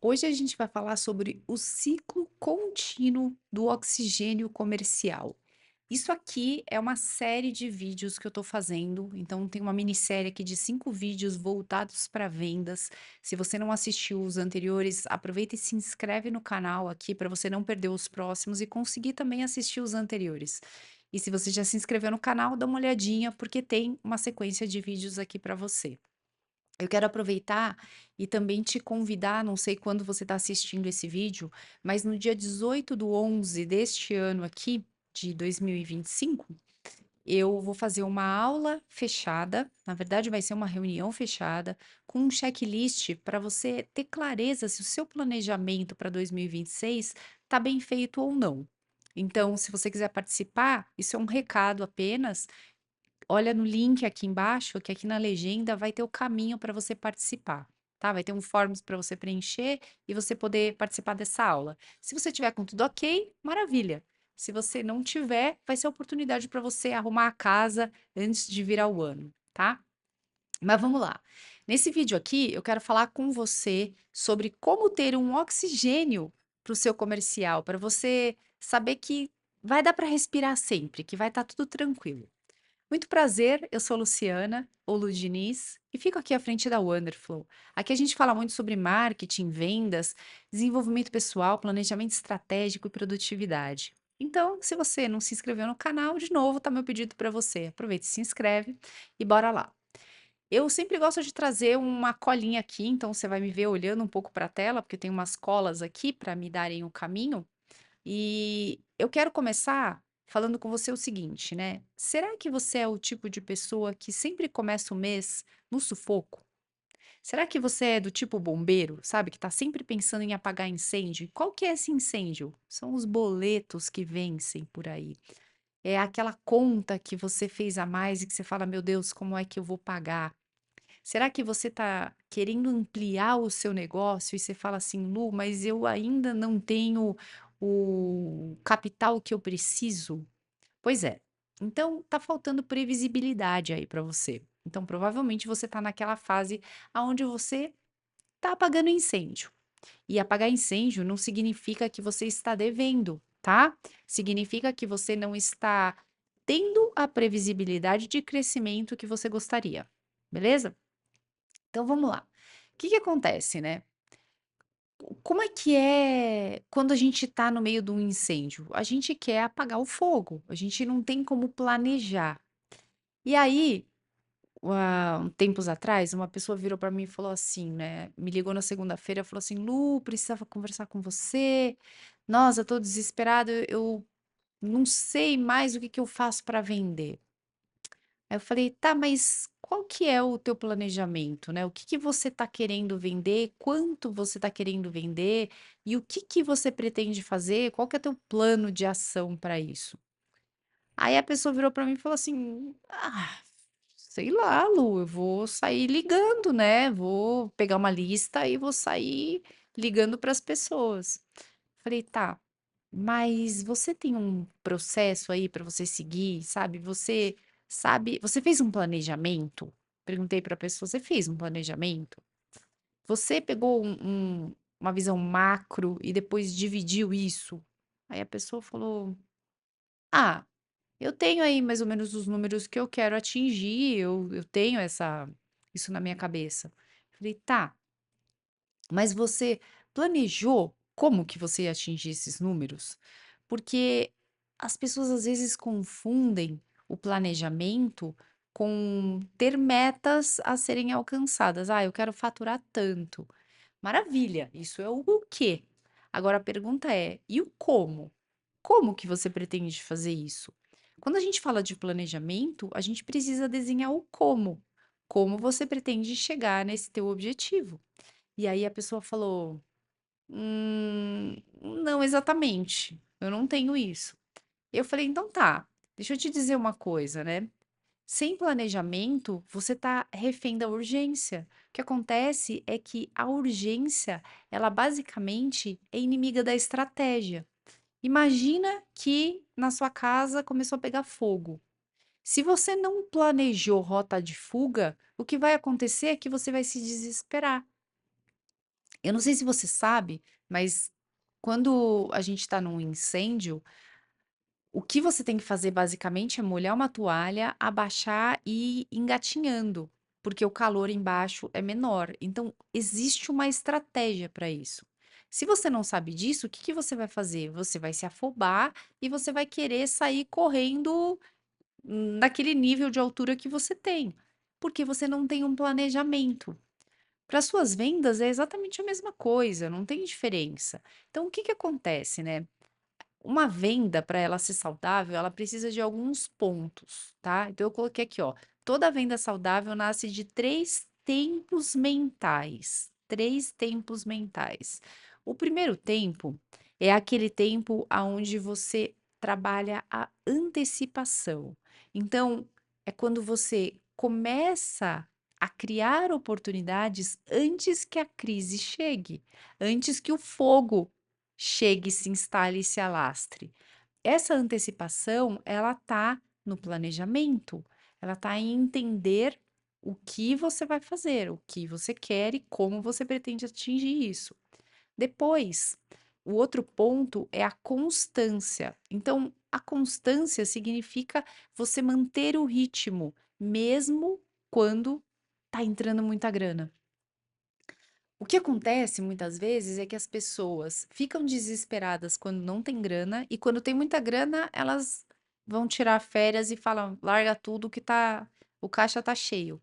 Hoje a gente vai falar sobre o ciclo contínuo do oxigênio comercial. Isso aqui é uma série de vídeos que eu estou fazendo, então tem uma minissérie aqui de 5 vídeos voltados para vendas. Se você não assistiu os anteriores, aproveita e se inscreve no canal aqui para você não perder os próximos e conseguir também assistir os anteriores. E se você já se inscreveu no canal, dá uma olhadinha, porque tem uma sequência de vídeos aqui para você. Eu quero aproveitar e também te convidar, não sei quando você está assistindo esse vídeo, mas no dia 18/11 deste ano aqui, de 2025, eu vou fazer uma aula fechada, na verdade vai ser uma reunião fechada, com um checklist para você ter clareza se o seu planejamento para 2026 está bem feito ou não. Então, se você quiser participar, isso é um recado apenas. Olha no link aqui embaixo, que aqui na legenda vai ter o caminho para você participar, tá? Vai ter um forms para você preencher e você poder participar dessa aula. Se você tiver com tudo ok, maravilha. Se você não tiver, vai ser a oportunidade para você arrumar a casa antes de virar o ano, tá? Mas vamos lá. Nesse vídeo aqui, eu quero falar com você sobre como ter um oxigênio para o seu comercial, para você saber que vai dar para respirar sempre, que vai estar tudo tranquilo. Muito prazer, eu sou Luciana, ou Lu Diniz, e fico aqui à frente da Wonderflow. Aqui a gente fala muito sobre marketing, vendas, desenvolvimento pessoal, planejamento estratégico e produtividade. Então, se você não se inscreveu no canal, de novo, tá meu pedido para você. Aproveita e se inscreve e bora lá. Eu sempre gosto de trazer uma colinha aqui, então você vai me ver olhando um pouco para a tela, porque tem umas colas aqui para me darem o caminho. E eu quero começar falando com você o seguinte, né? Será que você é o tipo de pessoa que sempre começa o mês no sufoco? Será que você é do tipo bombeiro, sabe, que tá sempre pensando em apagar incêndio? Qual que é esse incêndio? São os boletos que vencem por aí. É aquela conta que você fez a mais e que você fala, meu Deus, como é que eu vou pagar? Será que você está querendo ampliar o seu negócio e você fala assim: "Lu, mas eu ainda não tenho o capital que eu preciso"? Pois é. Então tá faltando previsibilidade aí para você. Então provavelmente você está naquela fase aonde você está apagando incêndio. E apagar incêndio não significa que você está devendo, tá? Significa que você não está tendo a previsibilidade de crescimento que você gostaria. Beleza? Então vamos lá. O que que acontece, né? Como é que é quando a gente tá no meio de um incêndio? A gente quer apagar o fogo, a gente não tem como planejar. E aí, tempos atrás, uma pessoa virou para mim e falou assim, né? Me ligou na segunda-feira e falou assim: Lu, precisava conversar com você. Nossa, eu tô desesperado, eu não sei mais o que que eu faço para vender. Aí eu falei: "Tá, mas qual que é o teu planejamento, né? O que que você está querendo vender? Quanto você está querendo vender? E o que que você pretende fazer? Qual que é teu plano de ação para isso?" Aí a pessoa virou para mim e falou assim: "Ah, sei lá, Lu, eu vou sair ligando, né? Vou pegar uma lista e vou sair ligando para as pessoas." Falei: "Tá, mas você tem um processo aí para você seguir, sabe? Você fez um planejamento?" Perguntei para a pessoa: "Você fez um planejamento? Você pegou uma visão macro e depois dividiu isso?" Aí a pessoa falou: "Ah, eu tenho aí mais ou menos os números que eu quero atingir, eu tenho isso na minha cabeça." Falei: "Tá, mas você planejou como que você ia atingir esses números?" Porque as pessoas às vezes confundem o planejamento com ter metas a serem alcançadas. "Ah, eu quero faturar tanto." Maravilha, isso é o quê. Agora a pergunta é: e o como? Como que você pretende fazer isso? Quando a gente fala de planejamento, a gente precisa desenhar o como. Como você pretende chegar nesse teu objetivo? E aí a pessoa falou: não exatamente, eu não tenho isso." Eu falei: "Então tá, deixa eu te dizer uma coisa, né, sem planejamento, você tá refém da urgência. O que acontece é que a urgência, ela basicamente é inimiga da estratégia. Imagina que na sua casa começou a pegar fogo. Se você não planejou rota de fuga, o que vai acontecer é que você vai se desesperar. Eu não sei se você sabe, mas quando a gente está num incêndio, o que você tem que fazer basicamente é molhar uma toalha, abaixar e ir engatinhando, porque o calor embaixo é menor. Então, existe uma estratégia para isso. Se você não sabe disso, o que que você vai fazer? Você vai se afobar e você vai querer sair correndo naquele nível de altura que você tem, porque você não tem um planejamento. Para suas vendas é exatamente a mesma coisa, não tem diferença. Então, o que que acontece, né? Uma venda, para ela ser saudável, ela precisa de alguns pontos, tá? Então eu coloquei aqui, ó, toda venda saudável nasce de 3 tempos mentais, 3 tempos mentais. O primeiro tempo é aquele tempo aonde você trabalha a antecipação. Então, é quando você começa a criar oportunidades antes que a crise chegue, antes que o fogo chegue, se instale e se alastre. Essa antecipação, ela tá no planejamento, ela tá em entender o que você vai fazer, o que você quer e como você pretende atingir isso. Depois, o outro ponto é a constância. Então, a constância significa você manter o ritmo, mesmo quando tá entrando muita grana. O que acontece muitas vezes é que as pessoas ficam desesperadas quando não tem grana e quando tem muita grana, elas vão tirar férias e falam: "Larga tudo que o caixa tá cheio".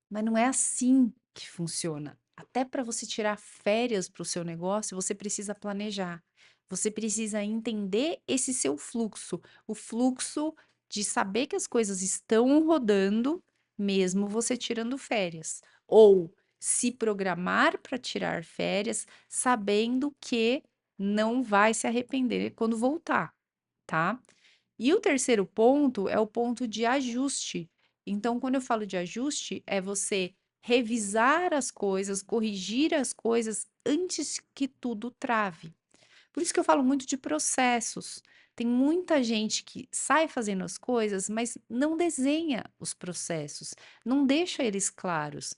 Mas não é assim que funciona. Até para você tirar férias para o seu negócio, você precisa planejar. Você precisa entender esse seu fluxo, o fluxo de saber que as coisas estão rodando, mesmo você tirando férias. Ou se programar para tirar férias, sabendo que não vai se arrepender quando voltar, tá? E o terceiro ponto é o ponto de ajuste. Então, quando eu falo de ajuste, é você revisar as coisas, corrigir as coisas antes que tudo trave. Por isso que eu falo muito de processos. Tem muita gente que sai fazendo as coisas, mas não desenha os processos, não deixa eles claros.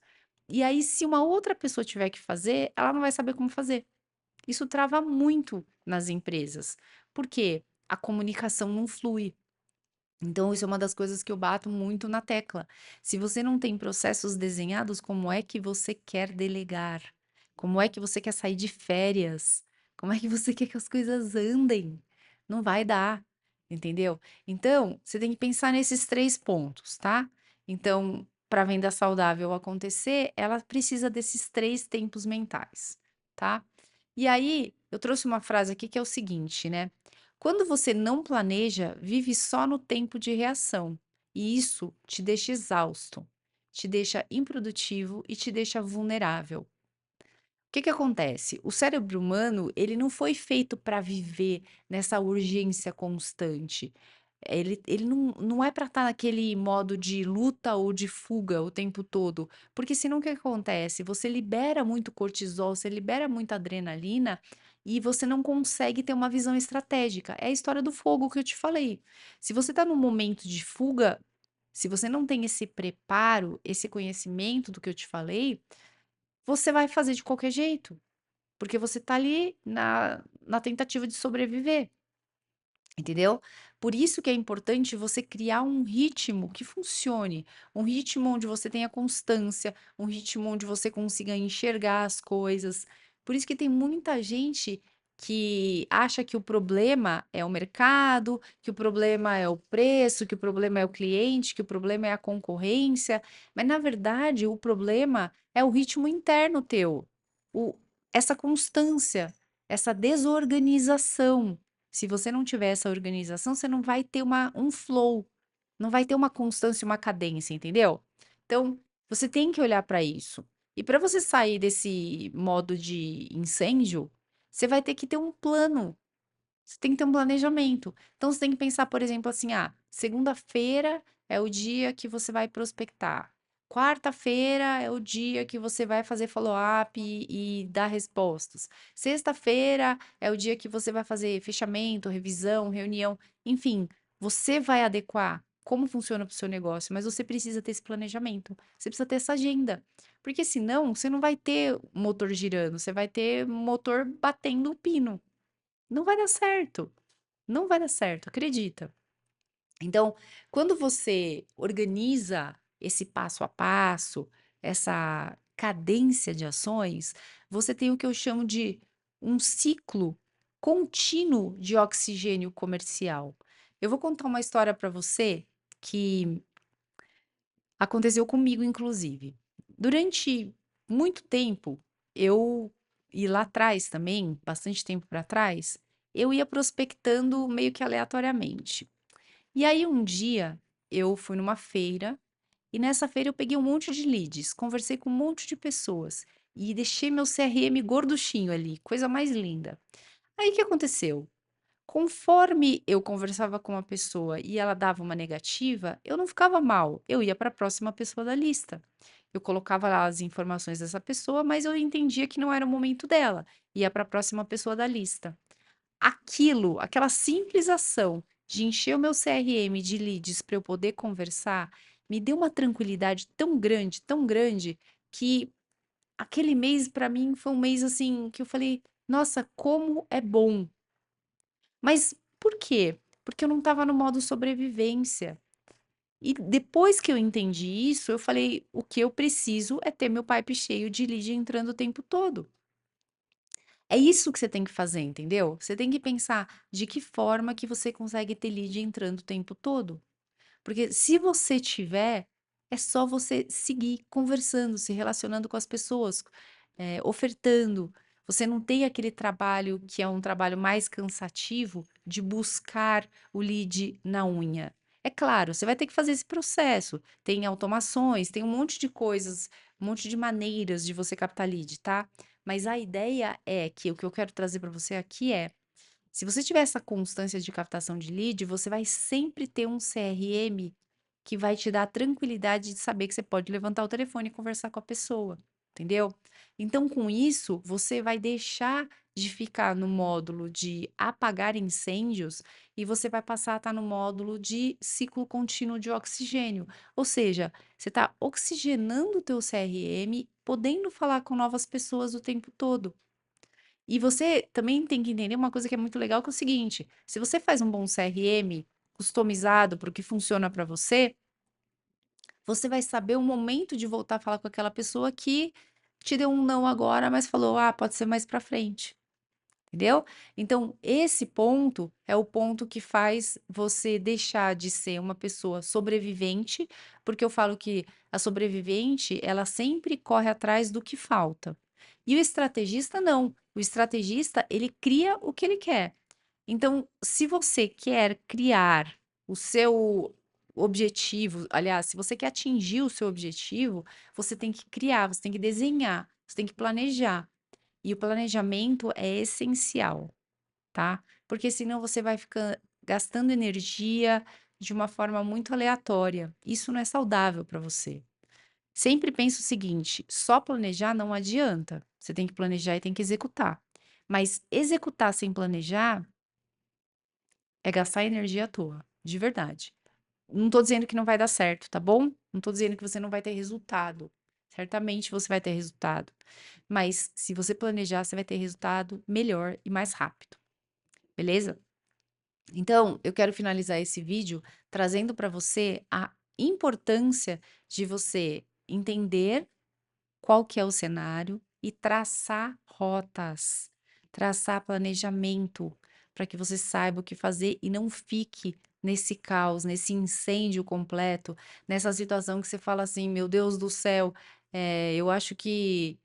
E aí, se uma outra pessoa tiver que fazer, ela não vai saber como fazer. Isso trava muito nas empresas. Por quê? A comunicação não flui. Então, isso é uma das coisas que eu bato muito na tecla. Se você não tem processos desenhados, como é que você quer delegar? Como é que você quer sair de férias? Como é que você quer que as coisas andem? Não vai dar, entendeu? Então, você tem que pensar nesses 3 pontos, tá? Então, para a venda saudável acontecer, ela precisa desses 3 tempos mentais, tá? E aí, eu trouxe uma frase aqui que é o seguinte, né? Quando você não planeja, vive só no tempo de reação. E isso te deixa exausto, te deixa improdutivo e te deixa vulnerável. O que que acontece? O cérebro humano, ele não foi feito para viver nessa urgência constante. Ele não é para estar naquele modo de luta ou de fuga o tempo todo, porque senão o que acontece? Você libera muito cortisol, você libera muita adrenalina e você não consegue ter uma visão estratégica. É a história do fogo que eu te falei. Se você está num momento de fuga, se você não tem esse preparo, esse conhecimento do que eu te falei, você vai fazer de qualquer jeito. Porque você tá ali na tentativa de sobreviver, entendeu? Por isso que é importante você criar um ritmo que funcione, um ritmo onde você tenha constância, um ritmo onde você consiga enxergar as coisas. Por isso que tem muita gente que acha que o problema é o mercado, que o problema é o preço, que o problema é o cliente, que o problema é a concorrência, mas na verdade o problema é o ritmo interno teu, o, essa constância, essa desorganização. Se você não tiver essa organização, você não vai ter um flow, não vai ter uma constância, uma cadência, entendeu? Então, você tem que olhar para isso. E para você sair desse modo de incêndio, você vai ter que ter um plano, você tem que ter um planejamento. Então, você tem que pensar, por exemplo, assim: ah, segunda-feira é o dia que você vai prospectar. Quarta-feira é o dia que você vai fazer follow-up e dar respostas. Sexta-feira é o dia que você vai fazer fechamento, revisão, reunião. Enfim, você vai adequar como funciona para o seu negócio, mas você precisa ter esse planejamento, você precisa ter essa agenda, porque senão você não vai ter motor girando, você vai ter motor batendo o pino. Não vai dar certo, não vai dar certo, acredita. Então, quando você organiza esse passo a passo, essa cadência de ações, você tem o que eu chamo de um ciclo contínuo de oxigênio comercial. Eu vou contar uma história para você que aconteceu comigo, inclusive. Durante muito tempo, eu e lá atrás também, bastante tempo para trás, eu ia prospectando meio que aleatoriamente. E aí um dia eu fui numa feira e nessa feira eu peguei um monte de leads, conversei com um monte de pessoas e deixei meu CRM gorduchinho ali, coisa mais linda. Aí o que aconteceu? Conforme eu conversava com uma pessoa e ela dava uma negativa, eu não ficava mal, eu ia para a próxima pessoa da lista. Eu colocava lá as informações dessa pessoa, mas eu entendia que não era o momento dela, ia para a próxima pessoa da lista. Aquela simples ação de encher o meu CRM de leads para eu poder conversar, me deu uma tranquilidade tão grande, que aquele mês para mim foi um mês assim que eu falei: "Nossa, como é bom". Mas por quê? Porque eu não estava no modo sobrevivência. E depois que eu entendi isso, eu falei: "O que eu preciso é ter meu pipe cheio de lead entrando o tempo todo". É isso que você tem que fazer, entendeu? Você tem que pensar de que forma que você consegue ter lead entrando o tempo todo. Porque se você tiver, é só você seguir conversando, se relacionando com as pessoas, ofertando. Você não tem aquele trabalho que é um trabalho mais cansativo de buscar o lead na unha. É claro, você vai ter que fazer esse processo. Tem automações, tem um monte de coisas, um monte de maneiras de você captar lead, tá? Mas a ideia é que o que eu quero trazer para você aqui é se você tiver essa constância de captação de lead, você vai sempre ter um CRM que vai te dar a tranquilidade de saber que você pode levantar o telefone e conversar com a pessoa, entendeu? Então, com isso, você vai deixar de ficar no módulo de apagar incêndios e você vai passar a estar no módulo de ciclo contínuo de oxigênio. Ou seja, você está oxigenando o teu CRM, podendo falar com novas pessoas o tempo todo. E você também tem que entender uma coisa que é muito legal, que é o seguinte: se você faz um bom CRM customizado para o que funciona para você vai saber o momento de voltar a falar com aquela pessoa que te deu um não agora, mas falou: "Ah, pode ser mais para frente", entendeu? Então, esse ponto é o ponto que faz você deixar de ser uma pessoa sobrevivente, porque eu falo que a sobrevivente, ela sempre corre atrás do que falta. E o estrategista não. O estrategista, ele cria o que ele quer. Então, se você quer criar o seu objetivo, aliás, se você quer atingir o seu objetivo, você tem que criar, você tem que desenhar, você tem que planejar. E o planejamento é essencial, tá? Porque senão você vai ficar gastando energia de uma forma muito aleatória. Isso não é saudável para você. Sempre penso o seguinte: só planejar não adianta. Você tem que planejar e tem que executar. Mas executar sem planejar é gastar energia à toa, de verdade. Não tô dizendo que não vai dar certo, tá bom? Não tô dizendo que você não vai ter resultado. Certamente você vai ter resultado. Mas se você planejar, você vai ter resultado melhor e mais rápido, beleza? Então, eu quero finalizar esse vídeo trazendo para você a importância de você entender qual que é o cenário e traçar rotas, traçar planejamento, para que você saiba o que fazer e não fique nesse caos, nesse incêndio completo, nessa situação que você fala assim: "Meu Deus do céu, eu acho que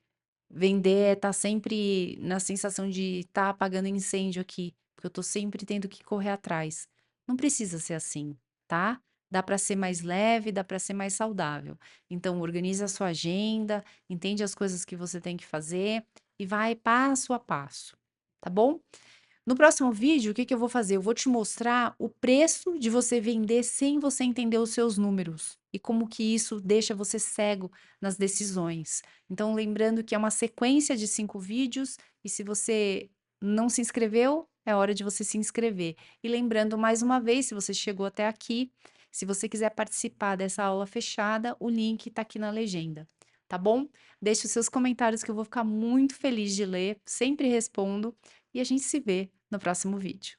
vender é tá sempre na sensação de estar apagando incêndio aqui, porque eu tô sempre tendo que correr atrás". Não precisa ser assim, tá? Dá para ser mais leve, dá para ser mais saudável. Então organiza a sua agenda, entende as coisas que você tem que fazer e vai passo a passo, tá bom? No próximo vídeo, o que que eu vou fazer? Eu vou te mostrar o preço de você vender sem você entender os seus números e como que isso deixa você cego nas decisões. Então, lembrando que é uma sequência de 5 vídeos e se você não se inscreveu, é hora de você se inscrever. E lembrando mais uma vez, se você chegou até aqui, Se você quiser participar dessa aula fechada, o link está aqui na legenda, tá bom? Deixe os seus comentários que eu vou ficar muito feliz de ler, sempre respondo e a gente se vê no próximo vídeo.